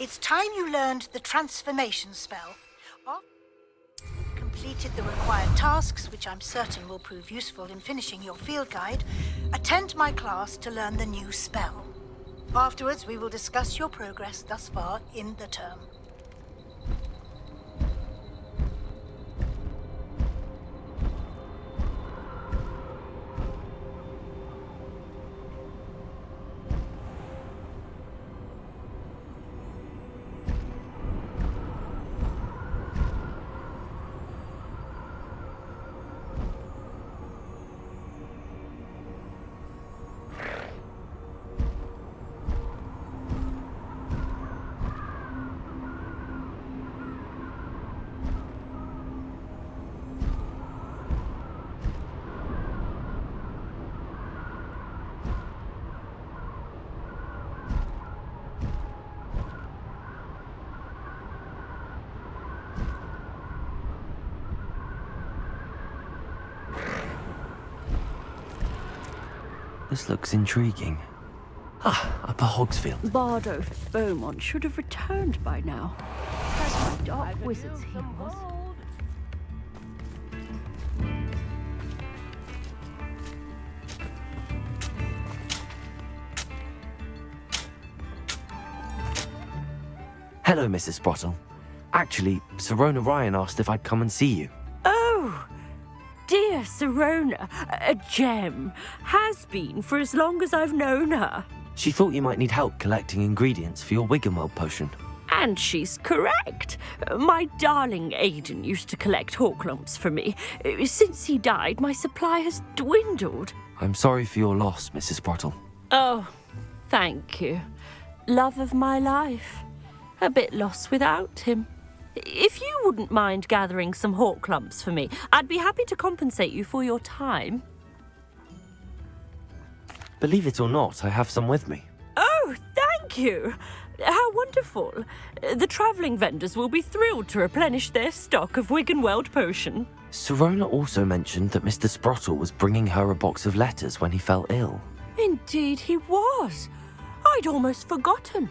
It's time you learned the transformation spell. After you've completed the required tasks, which I'm certain will prove useful in finishing your field guide, attend my class to learn the new spell. Afterwards, we will discuss your progress thus far in the term. This looks intriguing. Upper Hogsfield. Bardo Beaumont should have returned by now. That's my dark wizards he was. Hello, Mrs. Sprottle. Actually, Sirona Ryan asked if I'd come and see you. Oh, dear Sirona, a gem. Has been for as long as I've known her. She thought you might need help collecting ingredients for your Wiggenweld potion. And she's correct. My darling Aidan used to collect Horklumps for me. Since he died, my supply has dwindled. I'm sorry for your loss, Mrs. Sprottle. Oh, thank you. Love of my life. A bit lost without him. If you wouldn't mind gathering some Horklumps for me, I'd be happy to compensate you for your time. Believe it or not, I have some with me. Oh, thank you. How wonderful. The travelling vendors will be thrilled to replenish their stock of Wiggenweld potion. Sirona also mentioned that Mr. Sprottle was bringing her a box of letters when he fell ill. Indeed he was. I'd almost forgotten.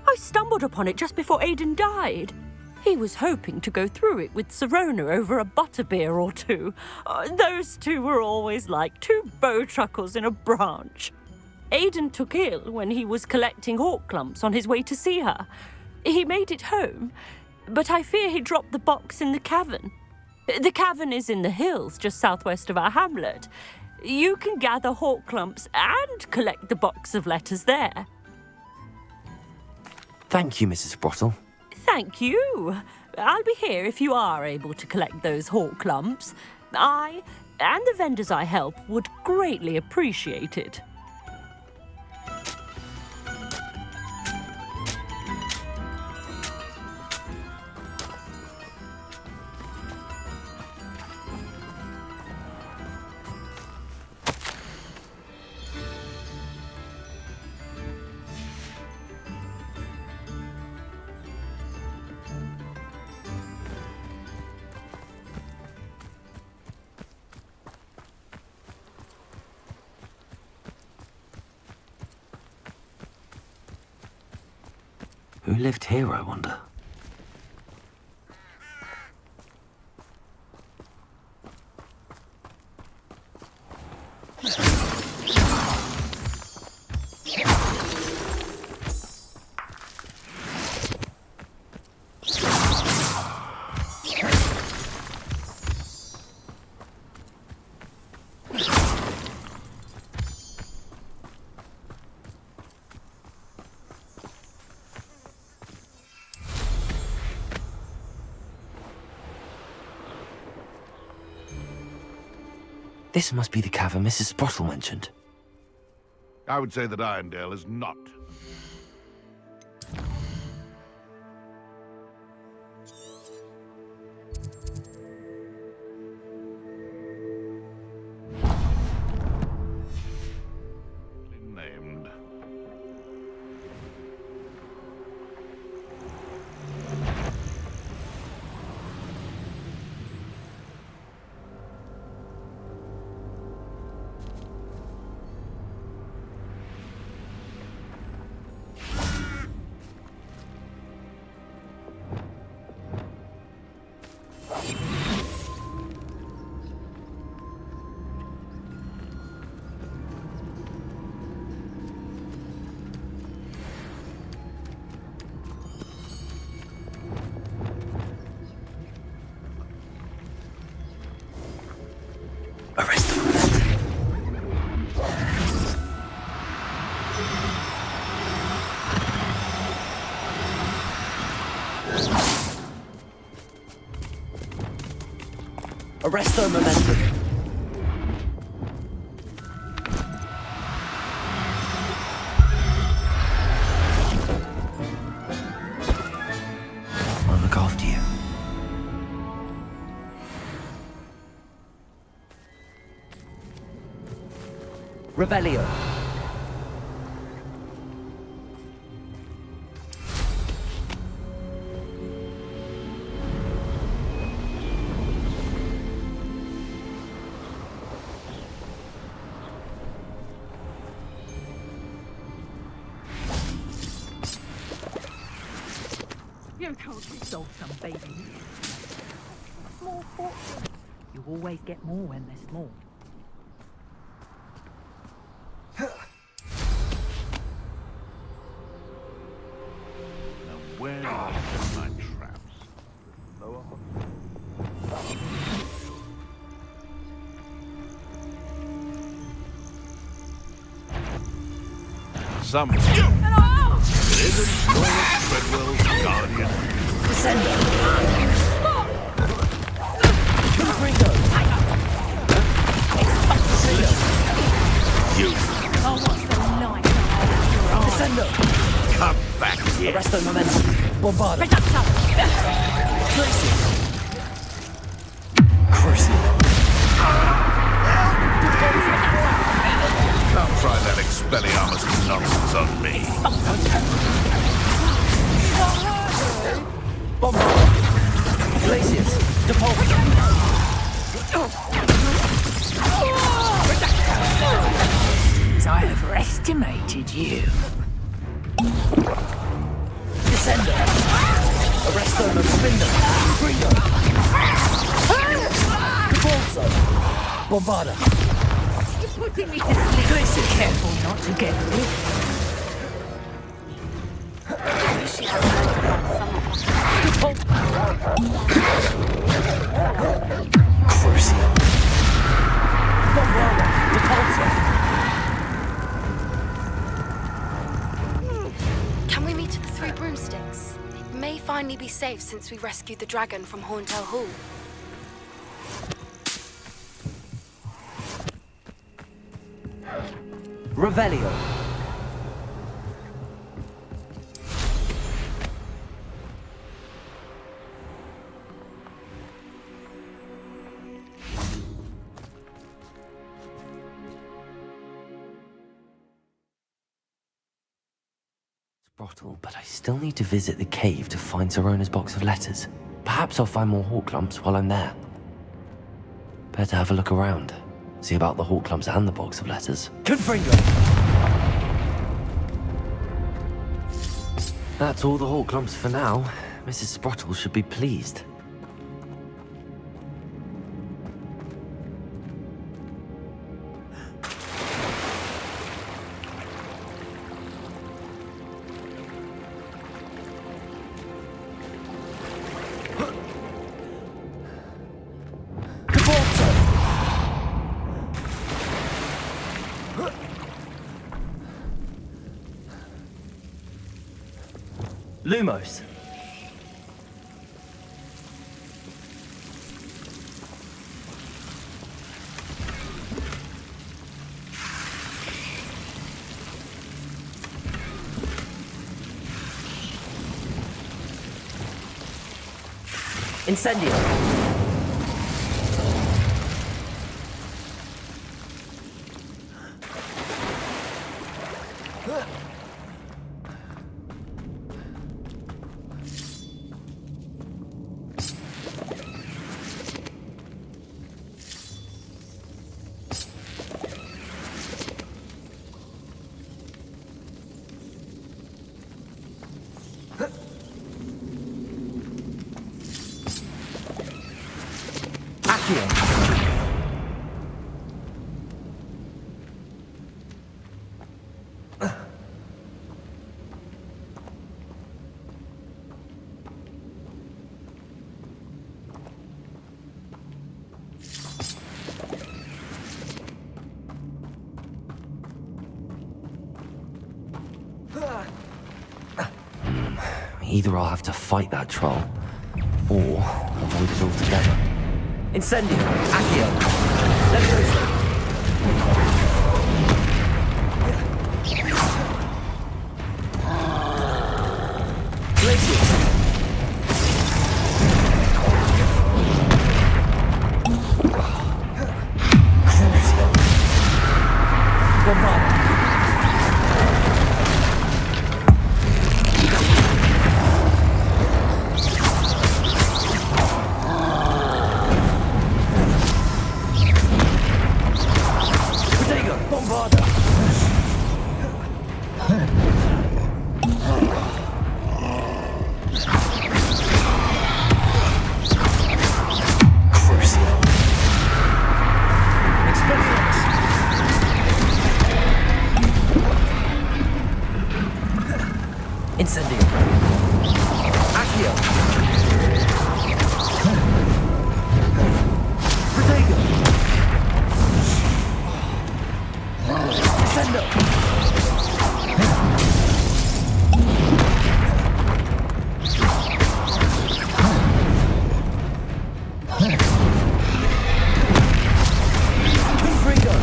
I stumbled upon it just before Aidan died. He was hoping to go through it with Sirona over a butterbeer or two. Those two were always like two bowtruckles in a branch. Aidan took ill when he was collecting Horklumps on his way to see her. He made it home, but I fear he dropped the box in the cavern. The cavern is in the hills just southwest of our hamlet. You can gather Horklumps and collect the box of letters there. Thank you, Mrs. Sprottle. Thank you. I'll be here if you are able to collect those Horklumps. I and the vendors I help would greatly appreciate it. Who lived here, I wonder? This must be the cavern Mrs. Sprottle mentioned. I would say that Irondale is not. Named. Arresto momentum. I'll look after you. Revelio. You told me sold some baby. Small fortune. You always get more when they're small. Now where are my traps? Some... It isn't Scarlet Treadwell's guardian. Descendo. Confringo. You Oh, what's the night? Descendo. come back here. Arresto momentum. Bombarda. Cruci. Don't try that Expelliarmus nonsense on me. Bombarda. Glacius. Depulso. I overestimated you. Descendo. Arresto momentum. Confringo. Depulso. Bombarda. You're putting me to sleep. Listen, careful not to get weak. She has heard about some of what Cruci. Bombarda. Depulso. Can we meet at the Three Broomsticks? It may finally be safe since we rescued the dragon from Horntail Hall. Revelio. Sprottle, but I still need to visit the cave to find Sorona's box of letters. Perhaps I'll find more hawk lumps while I'm there. Better have a look around. See about the hawk lumps and the box of letters. Confringo! That's all the hawk lumps for now. Mrs. Sprottle should be pleased. Lumos. Incendio. Either I'll have to fight that troll, or avoid it altogether. Incendio. Accio. Leviosa. Glacius. Bombard. Incendio. Accio. Protego. Descendo. Confringo.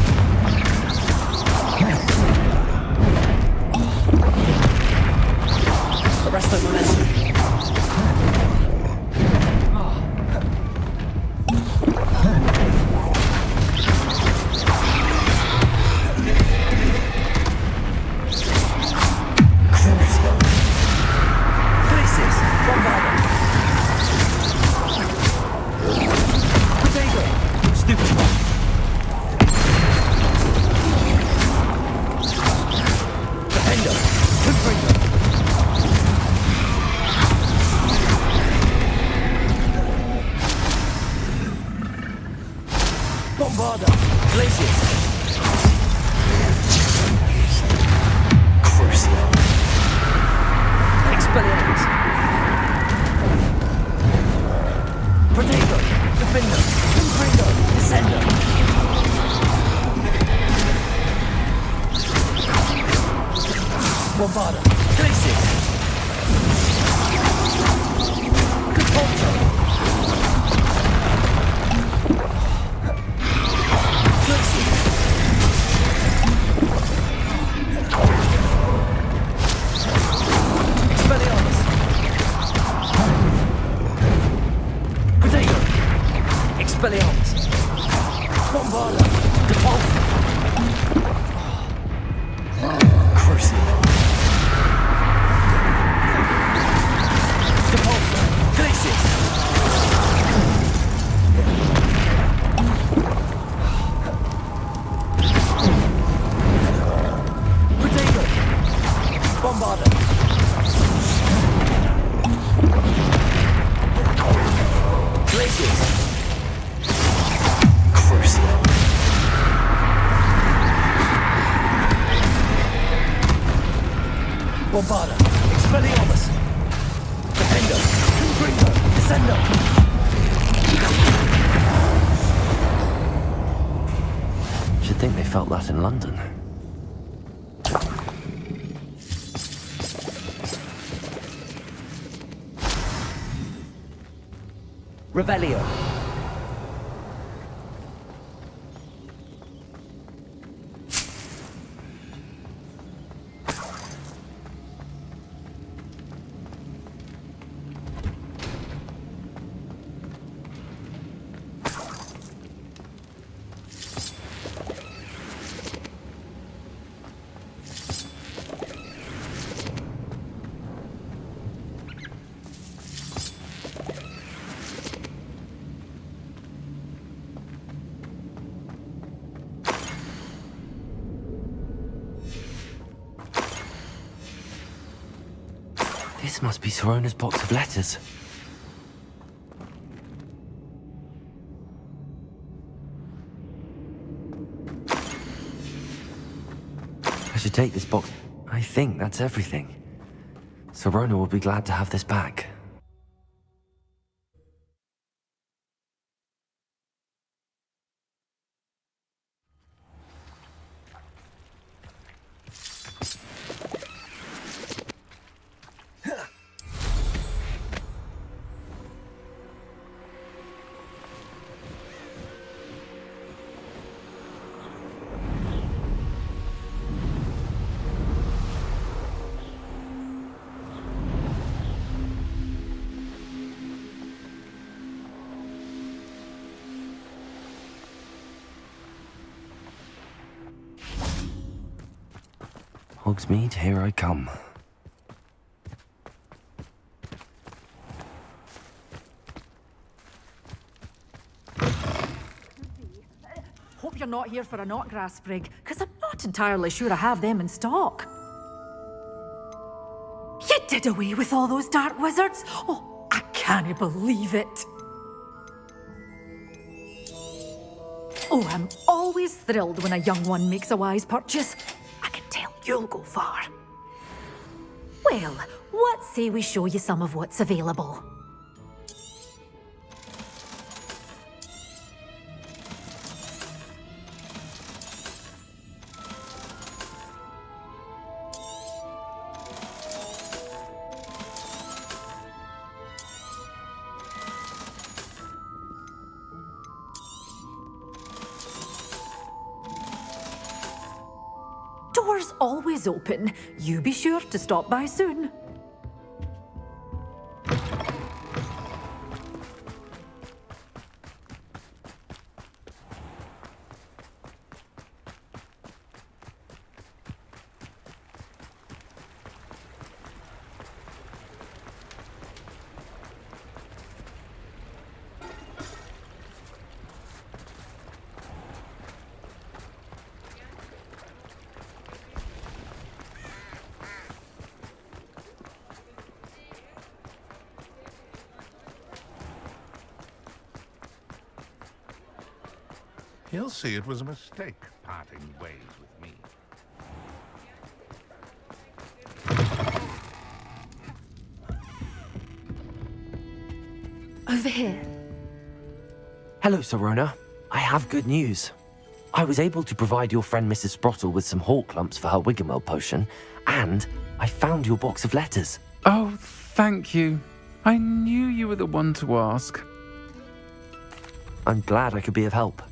Arresto momentum. Glacius. Bombarda. Protego. Stupid. Defendo. Confringo. Bombarda. Glacius. Crucio. Expelliarmus. Protego. Defendo. Confringo. Descendo. Bombarda. Glacius. Compulso. Glacius. Expelliarmus. Protego. Expelliarmus. Bombarda. Depulso. Crucio. Depulso. Glacius. Protego. Bombarda. Glacius. Crucio. Bombarda. Expelliarmus. Defendo. Confringo. Descendo. Should think they felt that in London. Revelio. This must be Sirona's box of letters. I should take this box. I think that's everything. Sirona will be glad to have this back. Hogsmeade, here I come. Hope you're not here for a knotgrass sprig, because I'm not entirely sure I have them in stock. You did away with all those dark wizards? Oh, I can't believe it. Oh, I'm always thrilled when a young one makes a wise purchase. I can tell you'll go far. Well, what say we show you some of what's available? Doors always open. You be sure to stop by soon. He'll see it was a mistake parting ways with me. Over here. Hello, Serona. I have good news. I was able to provide your friend Mrs. Sprottle with some hawk lumps for her Wiggenweld potion, and I found your box of letters. Oh, thank you. I knew you were the one to ask. I'm glad I could be of help.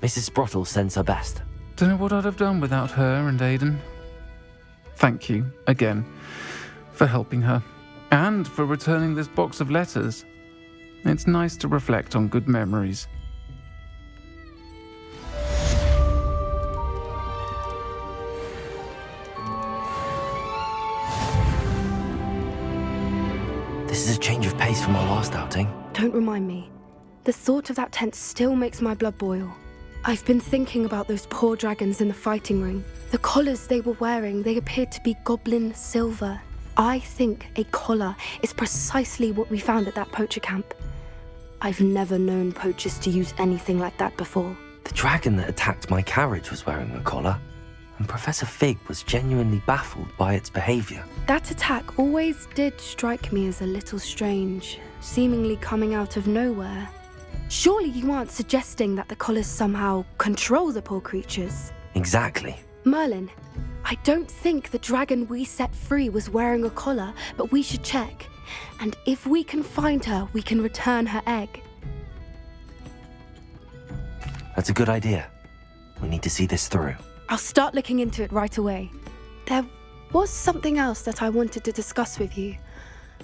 Mrs. Sprottle sends her best. Don't know what I'd have done without her and Aidan. Thank you, again, for helping her, and for returning this box of letters. It's nice to reflect on good memories. This is a change of pace from our last outing. Don't remind me. The thought of that tent still makes my blood boil. I've been thinking about those poor dragons in the fighting ring. The collars they were wearing, they appeared to be goblin silver. I think a collar is precisely what we found at that poacher camp. I've never known poachers to use anything like that before. The dragon that attacked my carriage was wearing a collar, and Professor Fig was genuinely baffled by its behavior. That attack always did strike me as a little strange, seemingly coming out of nowhere. Surely you aren't suggesting that the collars somehow control the poor creatures? Exactly. Merlin, I don't think the dragon we set free was wearing a collar, but we should check. And if we can find her, we can return her egg. That's a good idea. We need to see this through. I'll start looking into it right away. There was something else that I wanted to discuss with you.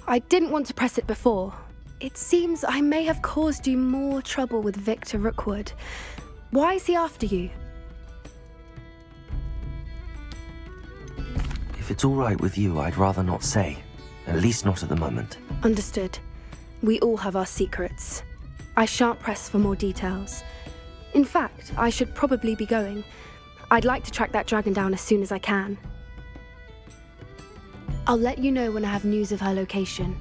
I didn't want to press it before. It seems I may have caused you more trouble with Victor Rookwood. Why is he after you? If it's all right with you, I'd rather not say. At least not at the moment. Understood. We all have our secrets. I shan't press for more details. In fact, I should probably be going. I'd like to track that dragon down as soon as I can. I'll let you know when I have news of her location.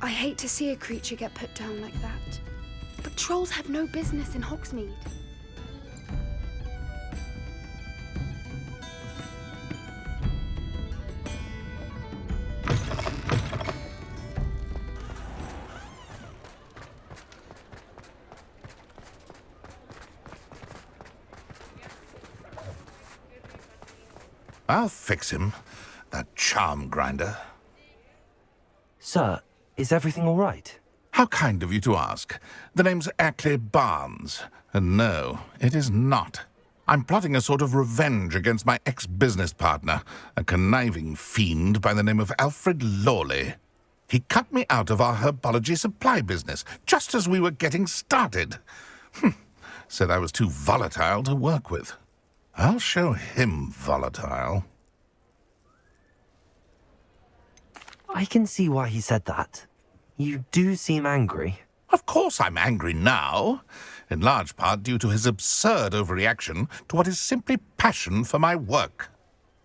I hate to see a creature get put down like that. But trolls have no business in Hogsmeade. I'll fix him, that charm grinder. Sir, is everything all right? How kind of you to ask. The name's Ackley Barnes. And no, it is not. I'm plotting a sort of revenge against my ex-business partner, a conniving fiend by the name of Alfred Lawley. He cut me out of our herbology supply business, just as we were getting started. Said I was too volatile to work with. I'll show him volatile. I can see why he said that. You do seem angry. Of course I'm angry now, in large part due to his absurd overreaction to what is simply passion for my work.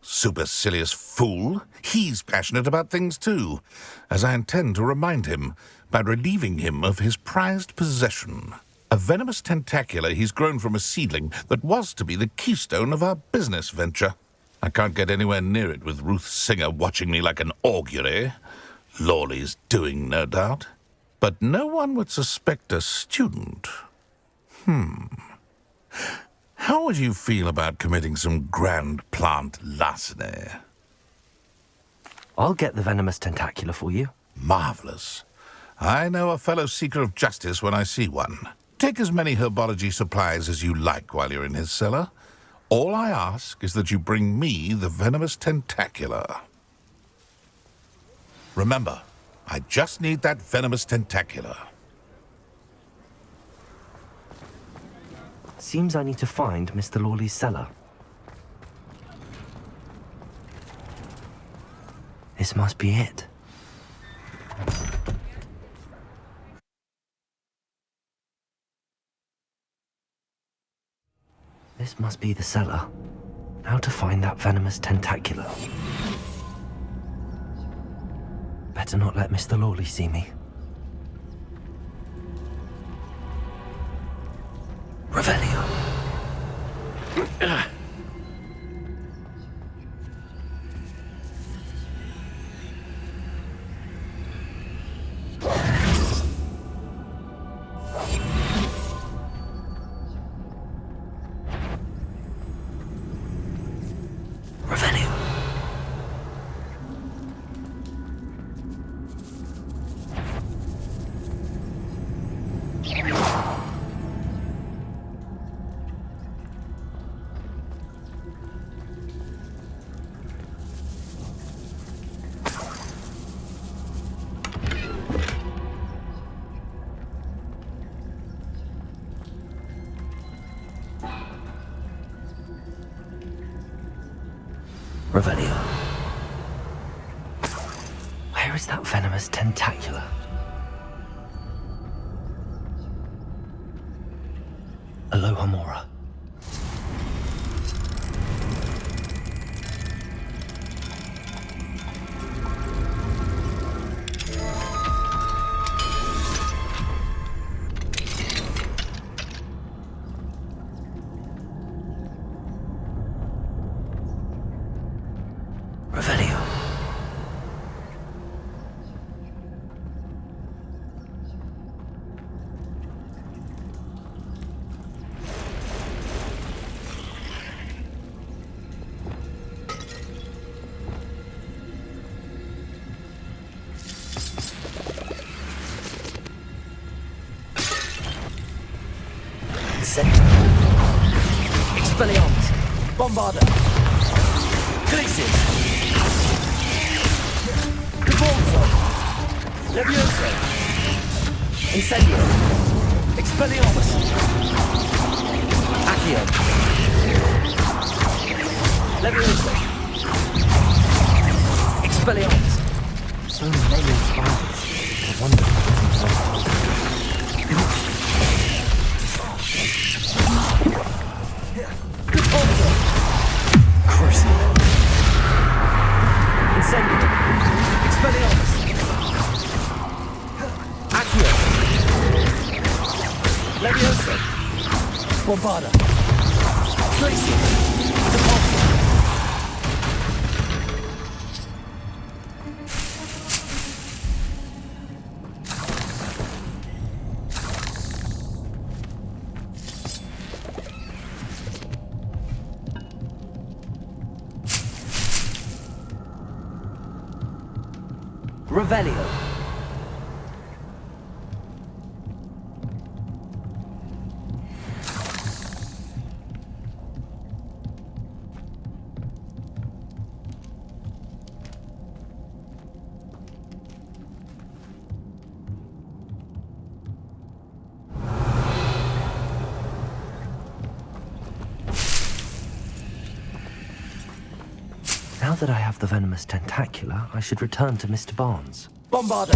Supercilious fool. He's passionate about things too, as I intend to remind him by relieving him of his prized possession. A venomous tentacula he's grown from a seedling that was to be the keystone of our business venture. I can't get anywhere near it with Ruth Singer watching me like an augury. Lawley's doing, no doubt. But no one would suspect a student. How would you feel about committing some grand plant larceny? I'll get the venomous tentacula for you. Marvelous. I know a fellow seeker of justice when I see one. Take as many herbology supplies as you like while you're in his cellar. All I ask is that you bring me the venomous tentacula. Remember, I just need that venomous tentacula. Seems I need to find Mr. Lawley's cellar. This must be it. This must be the cellar. How to find that venomous tentacula? Better not let Mr. Lawley see me. Revelio. Revelio. Revelio. Where is that venomous tentacula? Aloha Mora. Revelio. Expelliarmus. Bombarda. Glacius. Convulso. Levioso. Incendio. Expelliarmus. Accio. Levioso. Expelliarmus. So many spiders. I wonder. Convulso. Crucible. Incendio. Expelliarmus. Accio. Levioso. Bombarda. Glacier. Repulsor. Revelio. Now that I have the venomous tentacula, I should return to Mr. Barnes. Bombarda!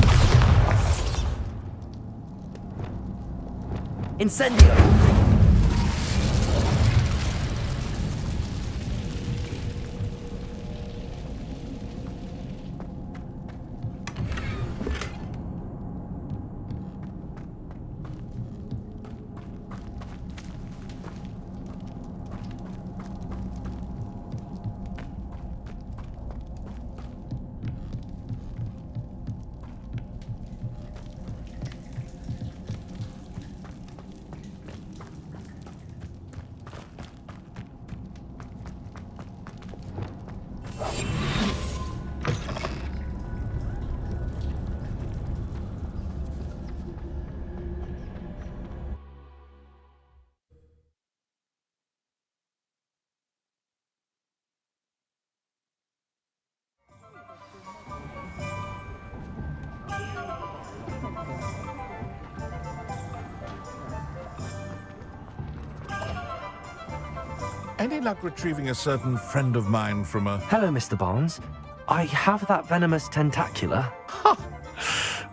Incendio! Any luck retrieving a certain friend of mine from a... Hello, Mr. Barnes. I have that venomous tentacula.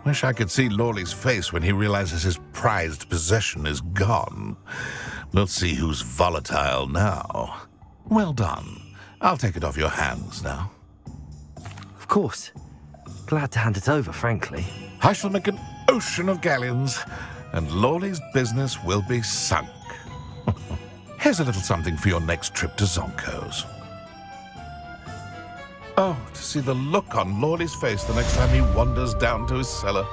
Wish I could see Lawley's face when he realizes his prized possession is gone. We'll see who's volatile now. Well done. I'll take it off your hands now. Of course. Glad to hand it over, frankly. I shall make an ocean of galleons, and Lawley's business will be sunk. Here's a little something for your next trip to Zonko's. Oh, to see the look on Lawley's face the next time he wanders down to his cellar.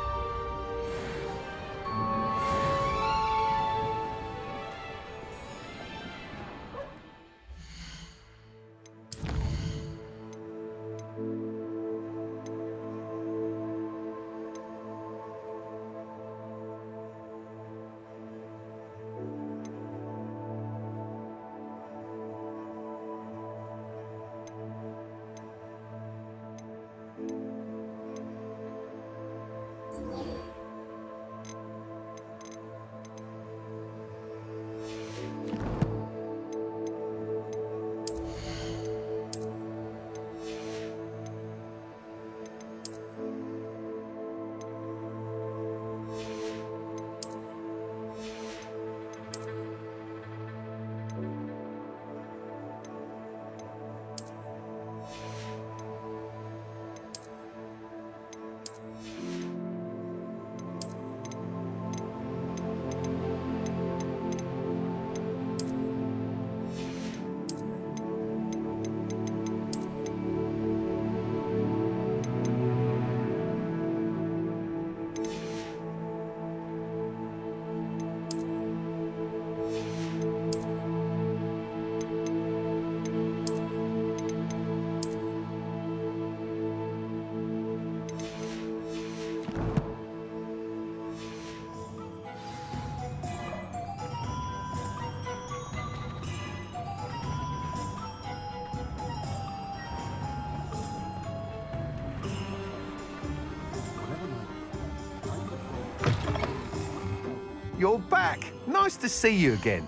You're back. Nice to see you again.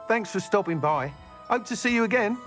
Thanks for stopping by. Hope to see you again.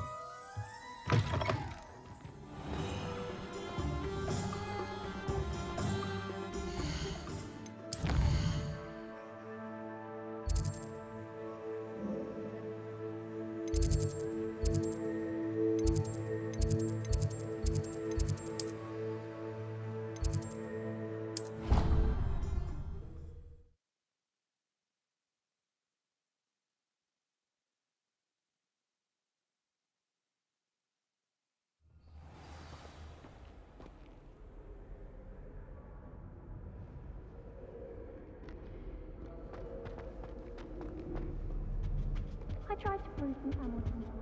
I tried to prove some Hamilton to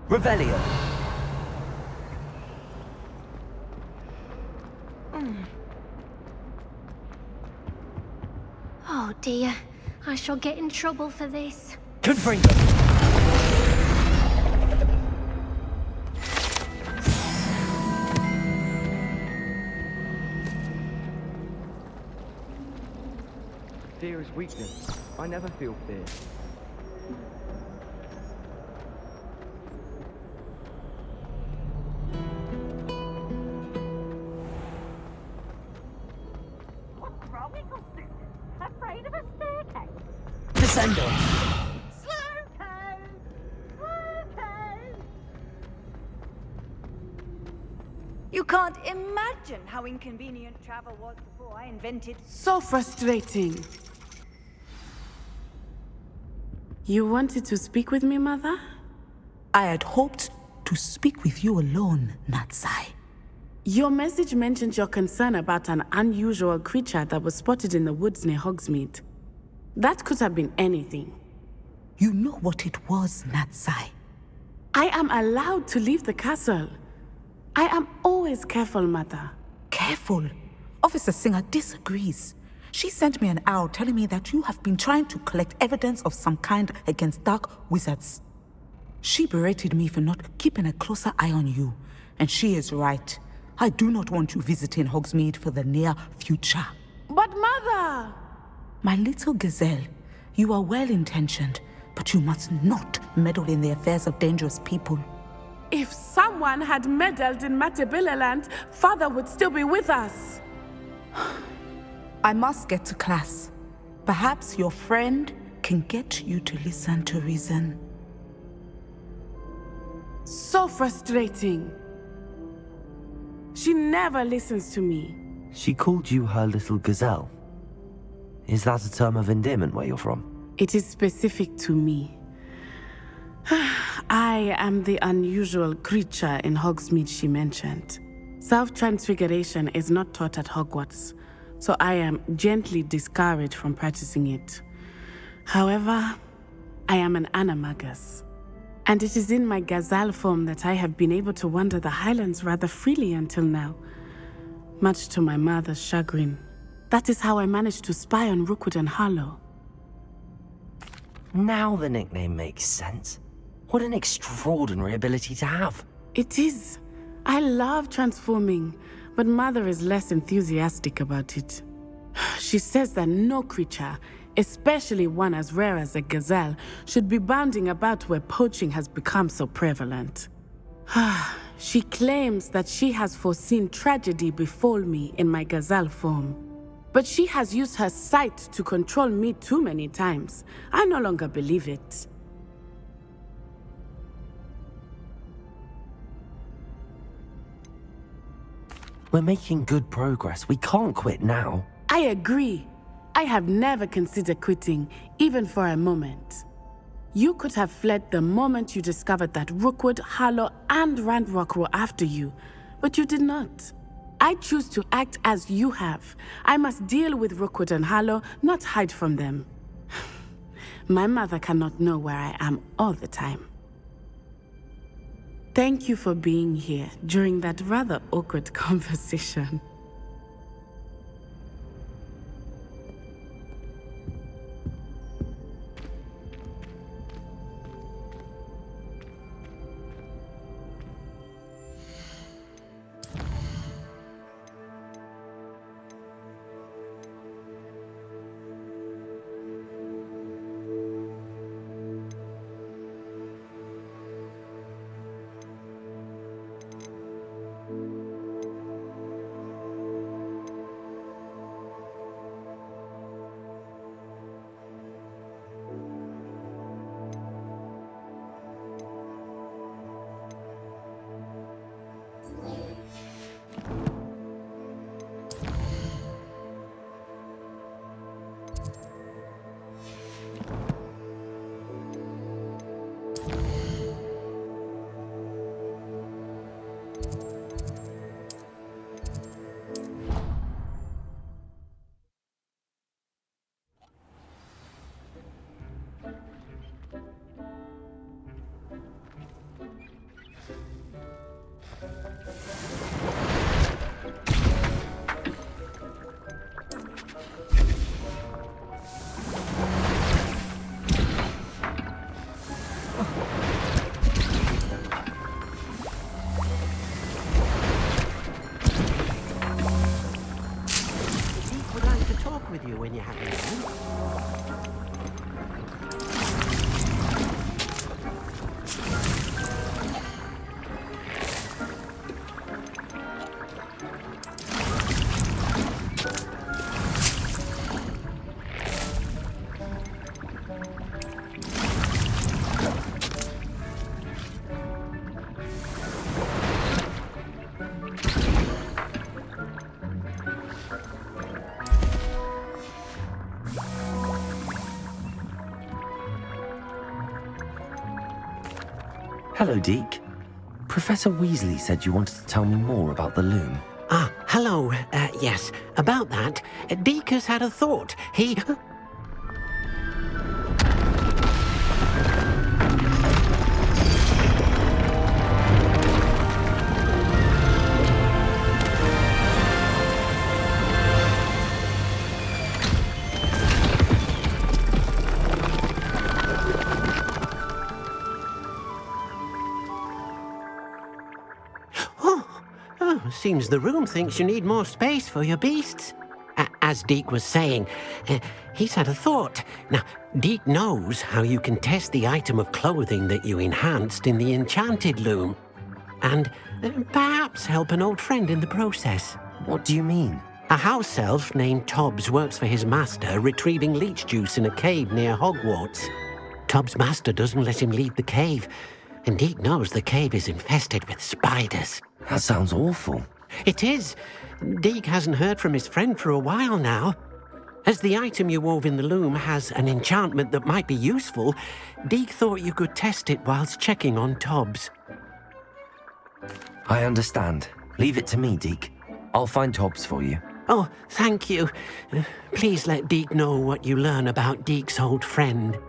Revelio. Oh dear, I shall get in trouble for this. Confront them. Fear is weakness. I never feel fear. What's wrong, Eccleston? Afraid of a staircase? Descendo. You can't imagine how inconvenient travel was before I invented. So frustrating. You wanted to speak with me, Mother? I had hoped to speak with you alone, Natsai. Your message mentioned your concern about an unusual creature that was spotted in the woods near Hogsmeade. That could have been anything. You know what it was, Natsai. I am allowed to leave the castle. I am always careful, Mother. Careful. Officer Singer disagrees. She sent me an owl telling me that you have been trying to collect evidence of some kind against dark wizards. She berated me for not keeping a closer eye on you, and she is right. I do not want you visiting Hogsmeade for the near future. But Mother! My little gazelle, you are well-intentioned, but you must not meddle in the affairs of dangerous people. If someone had meddled in Matabeleland, Father would still be with us. I must get to class. Perhaps your friend can get you to listen to reason. So frustrating. She never listens to me. She called you her little gazelle. Is that a term of endearment where you're from? It is specific to me. I am the unusual creature in Hogsmeade she mentioned. Self-transfiguration is not taught at Hogwarts, so I am gently discouraged from practicing it. However, I am an animagus, and it is in my gazelle form that I have been able to wander the Highlands rather freely until now, much to my mother's chagrin. That is how I managed to spy on Rookwood and Harlow. Now the nickname makes sense. What an extraordinary ability to have. It is. I love transforming, but Mother is less enthusiastic about it. She says that no creature, especially one as rare as a gazelle, should be bounding about where poaching has become so prevalent. She claims that she has foreseen tragedy befall me in my gazelle form. But she has used her sight to control me too many times. I no longer believe it. We're making good progress. We can't quit now. I agree. I have never considered quitting, even for a moment. You could have fled the moment you discovered that Rookwood, Harlow, and Randrock were after you, but you did not. I choose to act as you have. I must deal with Rookwood and Harlow, not hide from them. My mother cannot know where I am all the time. Thank you for being here during that rather awkward conversation. Hello, Deke. Professor Weasley said you wanted to tell me more about the loom. Ah, hello. Yes, about that. Deke has had a thought. He... Seems the room thinks you need more space for your beasts. As Deke was saying, he's had a thought. Now, Deke knows how you can test the item of clothing that you enhanced in the enchanted loom. And perhaps help an old friend in the process. What do you mean? A house elf named Tobbs works for his master, retrieving leech juice in a cave near Hogwarts. Tobbs' master doesn't let him leave the cave, and Deke knows the cave is infested with spiders. That sounds awful. It is. Deke hasn't heard from his friend for a while now. As the item you wove in the loom has an enchantment that might be useful, Deke thought you could test it whilst checking on Tobbs. I understand. Leave it to me, Deke. I'll find Tobbs for you. Oh, thank you. Please let Deke know what you learn about Deke's old friend.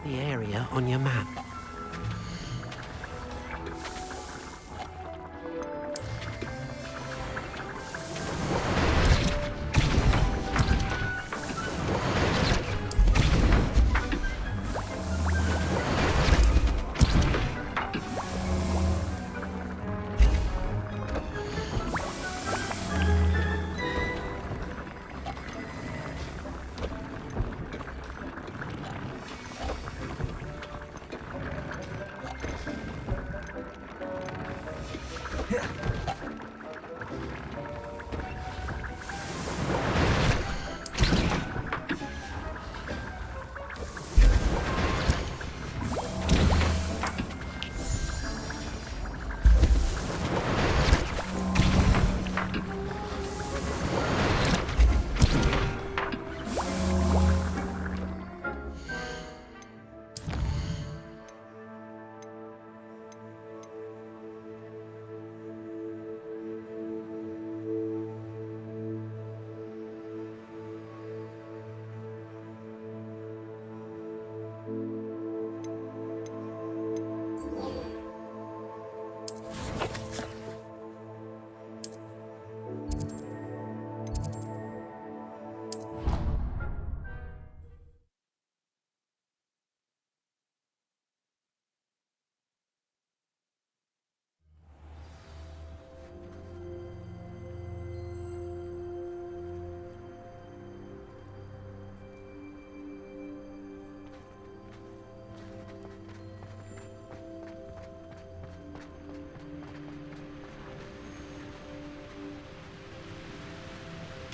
the area on your map.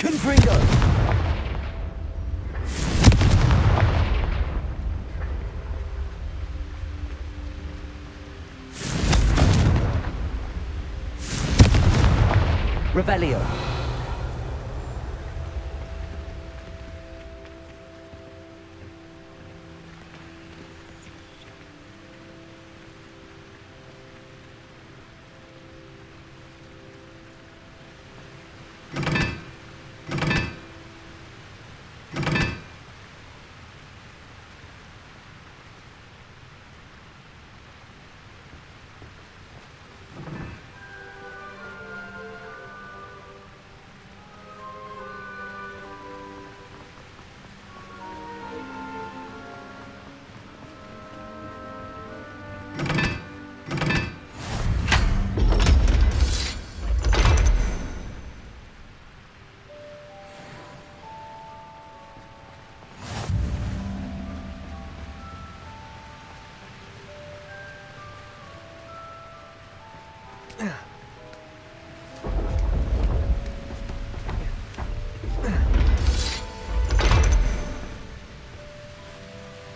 Confringo! Revelio.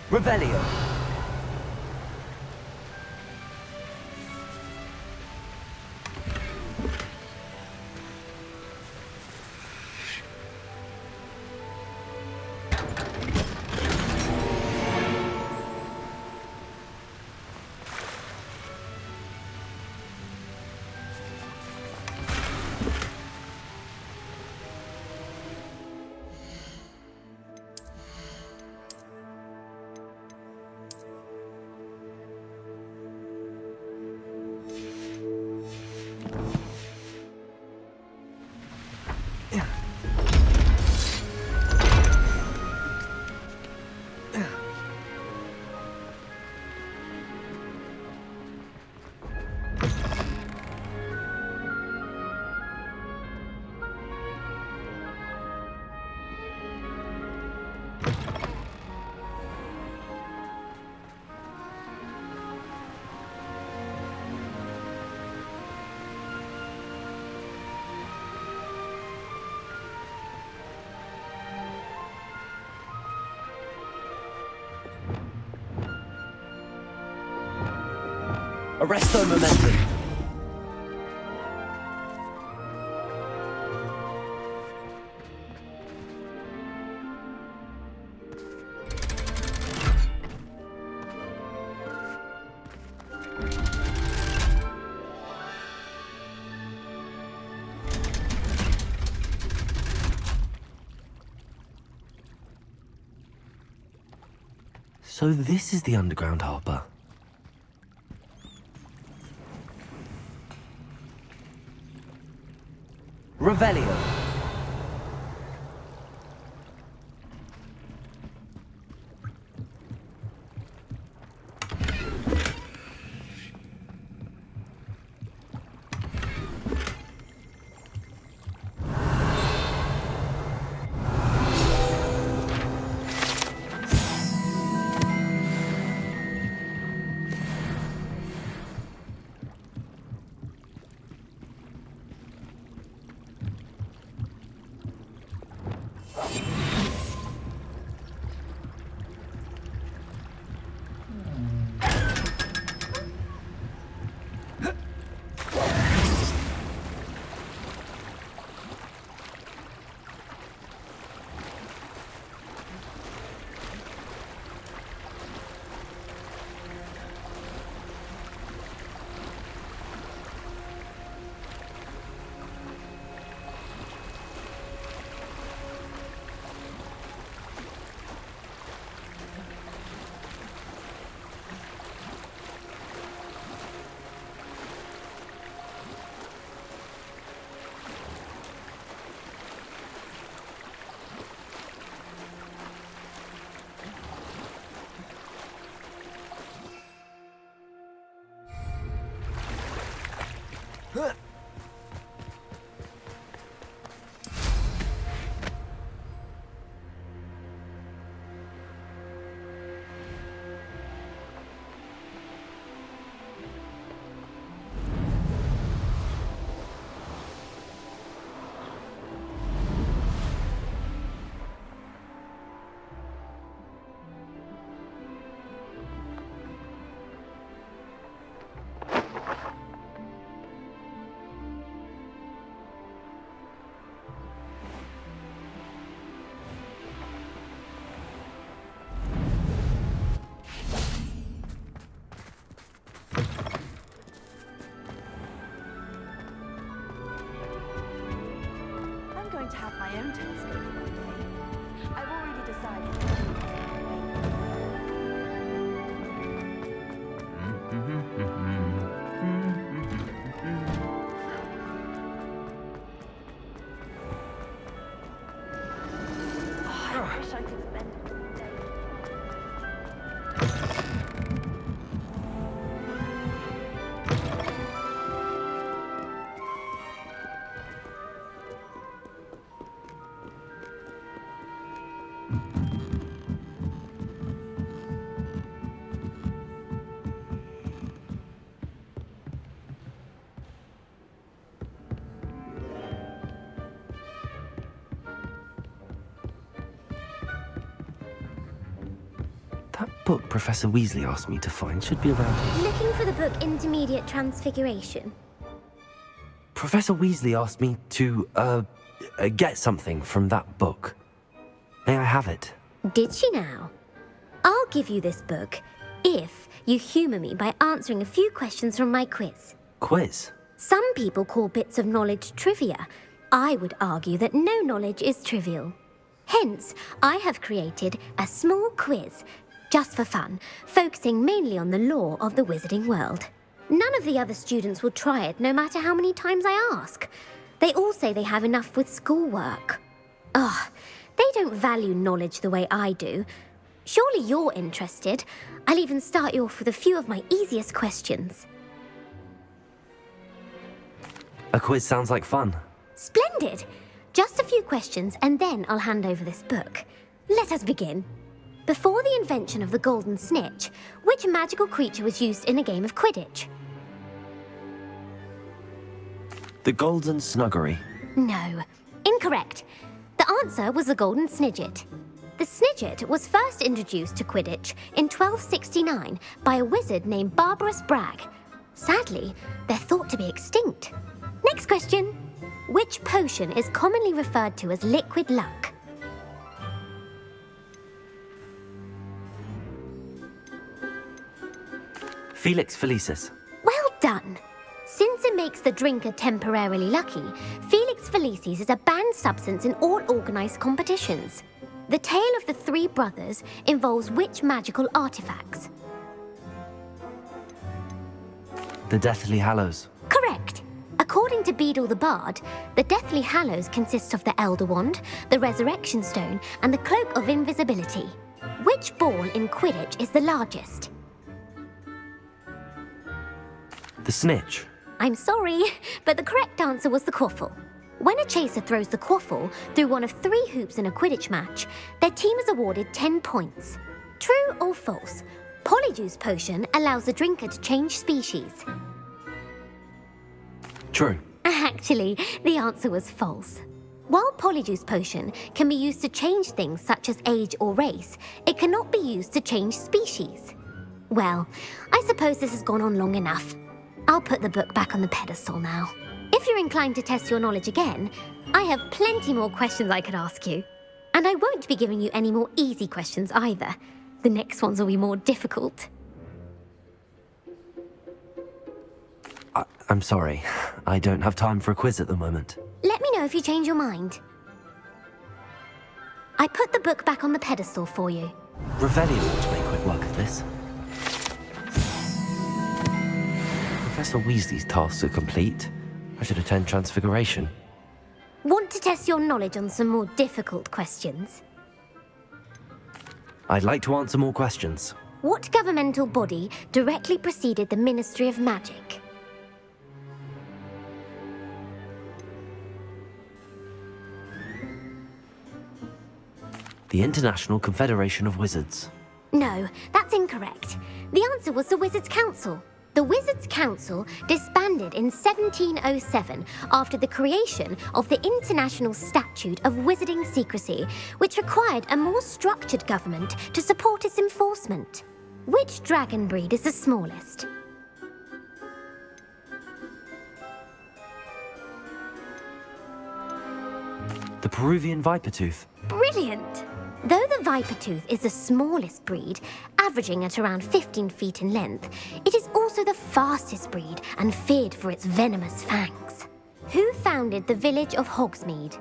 Revelio. Arresto momentum. So this is the underground harbour. Revelio. I'm going to have my own telescope one day. I've already decided. I wish I could spend a whole day. That book Professor Weasley asked me to find should be around here. Looking for the book Intermediate Transfiguration. Professor Weasley asked me to, get something from that book. May I have it? Did she now? I'll give you this book if you humour me by answering a few questions from my quiz. Quiz? Some people call bits of knowledge trivia. I would argue that no knowledge is trivial. Hence, I have created a small quiz, just for fun, focusing mainly on the lore of the wizarding world. None of the other students will try it, no matter how many times I ask. They all say they have enough with schoolwork. Ugh, they don't value knowledge the way I do. Surely you're interested. I'll even start you off with a few of my easiest questions. A quiz sounds like fun. Splendid! Just a few questions, and then I'll hand over this book. Let us begin. Before the invention of the golden snitch, which magical creature was used in a game of Quidditch? The Golden Snuggery. No. Incorrect. The answer was the golden snidget. The snidget was first introduced to Quidditch in 1269 by a wizard named Barbarous Bragg. Sadly, they're thought to be extinct. Next question. Which potion is commonly referred to as liquid luck? Felix Felicis. Well done. Since it makes the drinker temporarily lucky, Felix Felicis is a banned substance in all organised competitions. The tale of the three brothers involves which magical artifacts? The Deathly Hallows. Correct. According to Beadle the Bard, the Deathly Hallows consists of the Elder Wand, the Resurrection Stone, and the Cloak of Invisibility. Which ball in Quidditch is the largest? The Snitch. I'm sorry, but the correct answer was the quaffle. When a chaser throws the quaffle through one of 3 hoops in a Quidditch match, their team is awarded 10 points. True or false? Polyjuice Potion allows the drinker to change species. True. Actually, the answer was false. While Polyjuice Potion can be used to change things such as age or race, it cannot be used to change species. Well, I suppose this has gone on long enough. I'll put the book back on the pedestal now. If you're inclined to test your knowledge again, I have plenty more questions I could ask you. And I won't be giving you any more easy questions either. The next ones will be more difficult. I'm sorry. I don't have time for a quiz at the moment. Let me know if you change your mind. I put the book back on the pedestal for you. Revelio ought to make quick work of this. Professor Weasley's tasks are complete. I should attend Transfiguration. Want to test your knowledge on some more difficult questions? I'd like to answer more questions. What governmental body directly preceded the Ministry of Magic? The International Confederation of Wizards. No, that's incorrect. The answer was the Wizards' Council. The Wizards' Council disbanded in 1707 after the creation of the International Statute of Wizarding Secrecy, which required a more structured government to support its enforcement. Which dragon breed is the smallest? The Peruvian Vipertooth. Brilliant! Though the Vipertooth is the smallest breed, averaging at around 15 feet in length, it is also the fastest breed and feared for its venomous fangs. Who founded the village of Hogsmeade?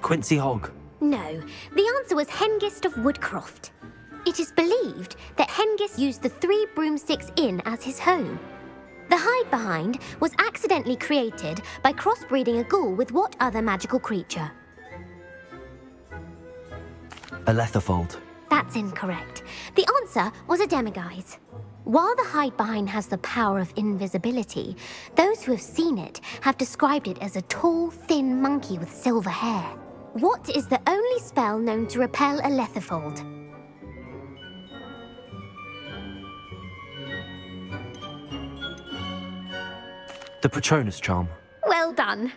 Quincy Hogg. No, the answer was Hengist of Woodcroft. It is believed that Hengist used the 3 Broomsticks Inn as his home. The hide-behind was accidentally created by crossbreeding a ghoul with what other magical creature? A Letherfold. That's incorrect. The answer was a demiguise. While the hide-behind has the power of invisibility, those who have seen it have described it as a tall, thin monkey with silver hair. What is the only spell known to repel a Letherfold? The Patronus Charm. Well done.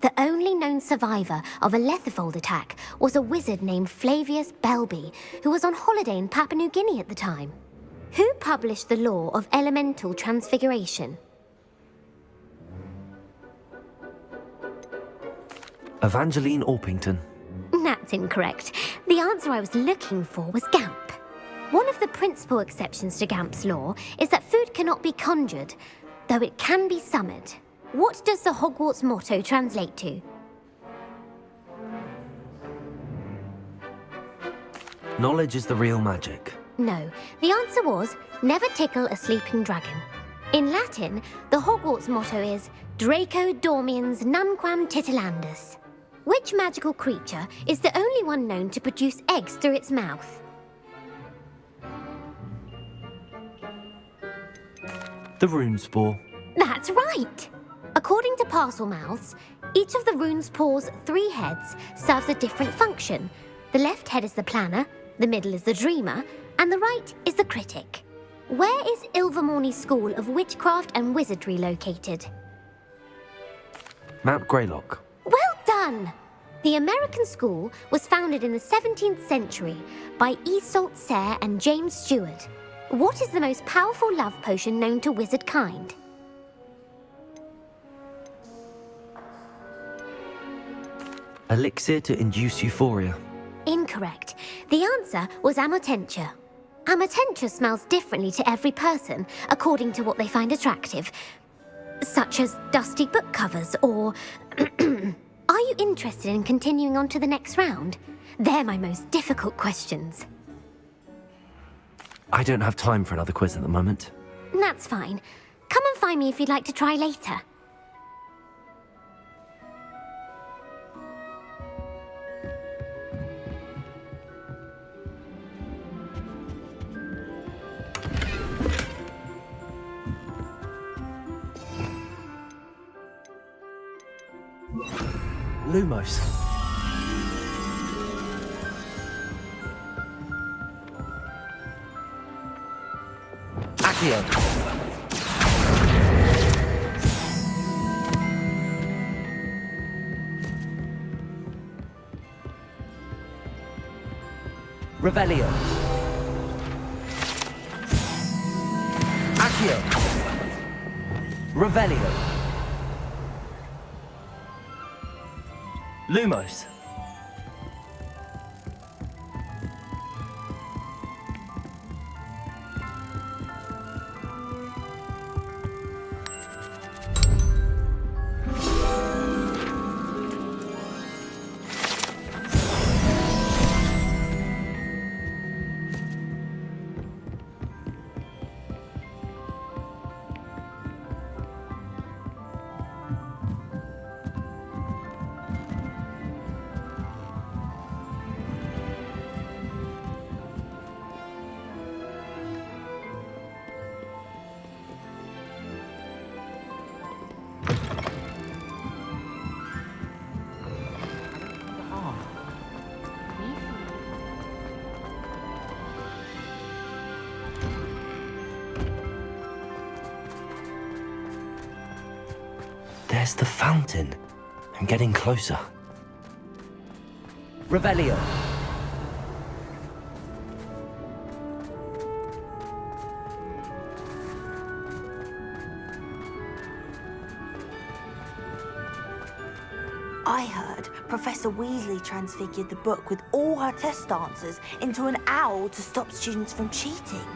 The only known survivor of a Letherfold attack was a wizard named Flavius Belby, who was on holiday in Papua New Guinea at the time. Who published the law of elemental transfiguration? Evangeline Orpington. That's incorrect. The answer I was looking for was Gamp. One of the principal exceptions to Gamp's law is that food cannot be conjured, though it can be summoned. What does the Hogwarts motto translate to? Knowledge is the real magic. No, the answer was, never tickle a sleeping dragon. In Latin, the Hogwarts motto is Draco Dormiens Nunquam Titilandus. Which magical creature is the only one known to produce eggs through its mouth? The Runespore. That's right! According to Parselmouths, each of the Runespore's 3 heads serves a different function. The left head is the planner, the middle is the dreamer, and the right is the critic. Where is Ilvermorny School of Witchcraft and Wizardry located? Mount Greylock. Well done! The American school was founded in the 17th century by Iseult Sayre and James Stewart. What is the most powerful love potion known to wizard kind? Elixir to induce euphoria. Incorrect. The answer was Amotentia. Amotentia smells differently to every person, according to what they find attractive. Such as dusty book covers, or... Are you interested in continuing on to the next round? They're my most difficult questions. I don't have time for another quiz at the moment. That's fine. Come and find me if you'd like to try later. Lumos. Accio. Revelio. Accio. Revelio. Lumos. There's the fountain. I'm getting closer. Revelio. I heard Professor Weasley transfigured the book with all her test answers into an owl to stop students from cheating.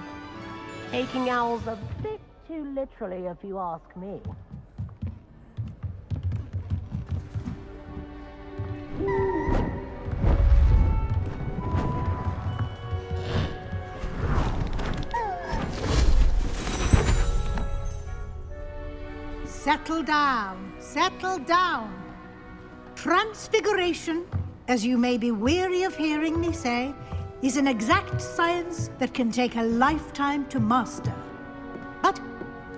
Taking owls a bit too literally, if you ask me. Settle down, settle down. Transfiguration, as you may be weary of hearing me say, is an exact science that can take a lifetime to master. But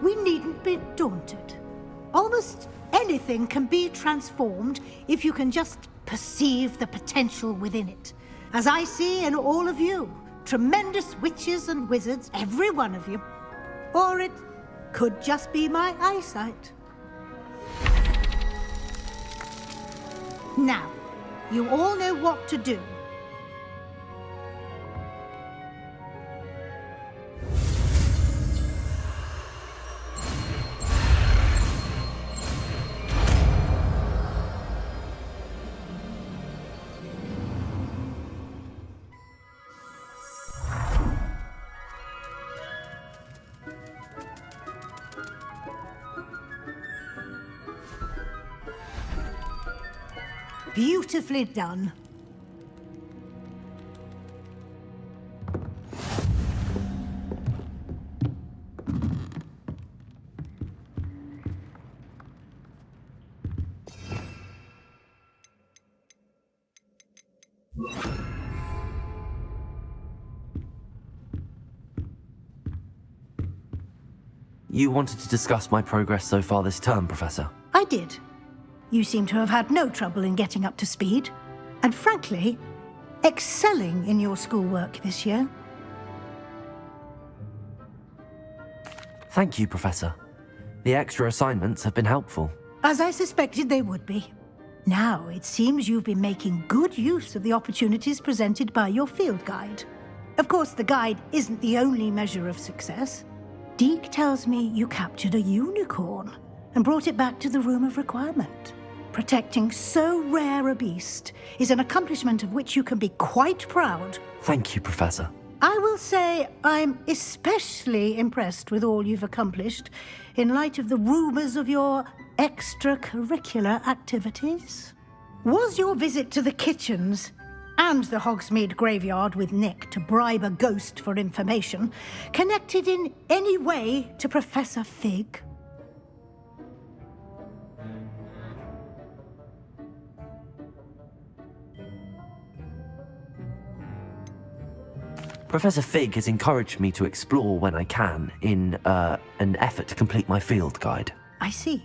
we needn't be daunted. Almost anything can be transformed if you can just perceive the potential within it. As I see in all of you, tremendous witches and wizards, every one of you. Or it could just be my eyesight. Now, you all know what to do. Beautifully done. You wanted to discuss my progress so far this term, Professor? I did. You seem to have had no trouble in getting up to speed, and frankly, excelling in your schoolwork this year. Thank you, Professor. The extra assignments have been helpful. As I suspected they would be. Now, it seems you've been making good use of the opportunities presented by your field guide. Of course, the guide isn't the only measure of success. Deke tells me you captured a unicorn and brought it back to the Room of Requirement. Protecting so rare a beast is an accomplishment of which you can be quite proud. Thank you, Professor. I will say I'm especially impressed with all you've accomplished in light of the rumours of your extracurricular activities. Was your visit to the kitchens and the Hogsmeade graveyard with Nick to bribe a ghost for information connected in any way to Professor Fig? Professor Fig has encouraged me to explore when I can in an effort to complete my field guide. I see.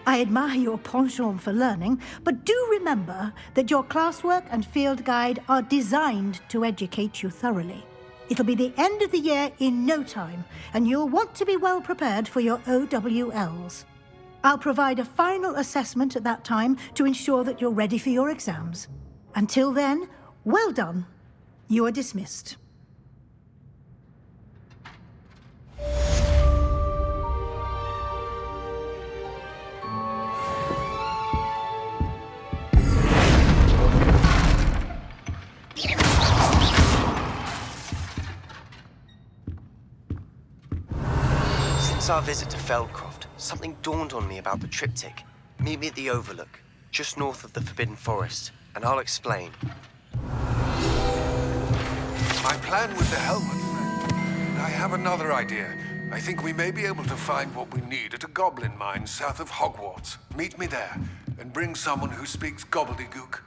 I admire your penchant for learning, but do remember that your classwork and field guide are designed to educate you thoroughly. It'll be the end of the year in no time, and you'll want to be well prepared for your OWLs. I'll provide a final assessment at that time to ensure that you're ready for your exams. Until then, well done. You are dismissed. Since our visit to Feldcroft, something dawned on me about the triptych. Meet me at the Overlook, just north of the Forbidden Forest, and I'll explain. My plan with the helmet, friend. I have another idea. I think we may be able to find what we need at a goblin mine south of Hogwarts. Meet me there, and bring someone who speaks gobbledygook.